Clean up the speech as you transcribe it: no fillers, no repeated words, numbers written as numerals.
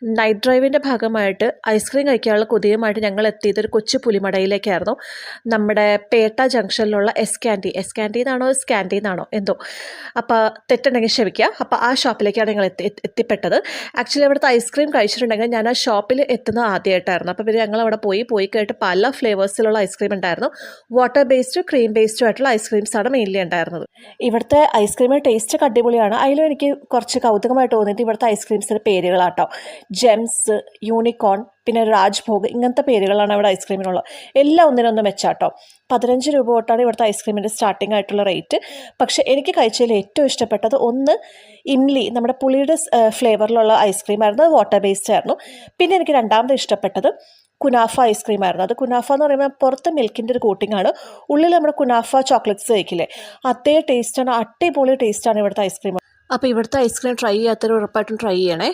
Night ഡ്രൈവിൻ്റെ ഭാഗമായിട്ട് ice cream കഴിക്കാനുള്ള കൊതിയുമായിട്ട് ഞങ്ങൾ എത്തിയത് ഒരു കൊച്ചു പുലിമടയിലേക്കായിരുന്നു. നമ്മുടെ പേട്ട ജംഗ്ഷനിലുള്ള എസ് ക്യാൻറ്റീൻ എന്നാണോ സ്കാൻറ്റീൻ എന്നാണോ എന്തോ, അപ്പോൾ തെറ്റുണ്ടെങ്കിൽ ക്ഷമിക്കുക. അപ്പോൾ ആ ഷോപ്പിലേക്കാണ് ഞങ്ങൾ എത്തിപ്പെട്ടത്. ആക്ച്വലി അവിടുത്തെ ഐസ്ക്രീം കഴിച്ചിട്ടുണ്ടെങ്കിൽ ഞാൻ ആ ഷോപ്പിൽ എത്തുന്നത് ആദ്യമായിട്ടായിരുന്നു. അപ്പോൾ പിന്നെ ഞങ്ങൾ അവിടെ പോയി കേട്ട് പല ഫ്ലേവേഴ്സിലുള്ള ഐസ്ക്രീം ഉണ്ടായിരുന്നു. വാട്ടർ ബേസ്ഡ്, ക്രീം ബേസ്ഡും ആയിട്ടുള്ള ഐസ്ക്രീംസാണ് മെയിൻലി ഉണ്ടായിരുന്നത്. ഇവിടുത്തെ ഐസ്ക്രീമിൻ്റെ ടേസ്റ്റൊക്കെ അടിപൊളിയാണ്. അതിലും എനിക്ക് കുറച്ച് കൗതുകമായിട്ട് തോന്നിയിട്ട് ഇവിടുത്തെ ഐസ്ക്രീംസിൻ്റെ പേരുകളാട്ടോ. ജെംസ്, യൂണിക്കോൺ, പിന്നെ രാജ്ഭോഗ്, ഇങ്ങനത്തെ പേരുകളാണ് ഇവിടെ ഐസ്ക്രീമിനുള്ളത്. എല്ലാം ഒന്നിനൊന്ന് മെച്ചാട്ടോ. 15 രൂപ തൊട്ടാണ് ഇവിടുത്തെ ഐസ്ക്രീമിൻ്റെ സ്റ്റാർട്ടിംഗ് ആയിട്ടുള്ള റേറ്റ്. പക്ഷേ എനിക്ക് കഴിച്ചതിൽ ഏറ്റവും ഇഷ്ടപ്പെട്ടത് ഒന്ന് ഇംലി, നമ്മുടെ പുളിയുടെ ഫ്ലേവറിലുള്ള ഐസ്ക്രീമായിരുന്നു. അത് വാട്ടർ ബേസ്ഡ് ആയിരുന്നു. പിന്നെ എനിക്ക് രണ്ടാമത് ഇഷ്ടപ്പെട്ടത് കുനാഫ ഐസ്ക്രീമായിരുന്നു. അത് കുനാഫ എന്ന് പറയുമ്പോൾ പുറത്ത് മിൽക്കിൻ്റെ ഒരു കോട്ടിങ്ങാണ്, ഉള്ളിൽ നമ്മുടെ കുനാഫ ചോക്ലേറ്റ്സ് കഴിക്കില്ലേ, അതേ ടേസ്റ്റാണ്. അടിപൊളി ടേസ്റ്റാണ് ഇവിടുത്തെ ഐസ്ക്രീം. അപ്പോൾ ഇവിടുത്തെ ഐസ്ക്രീം ട്രൈ ചെയ്യാത്തവർ ഉറപ്പായിട്ടും ട്രൈ ചെയ്യണേ.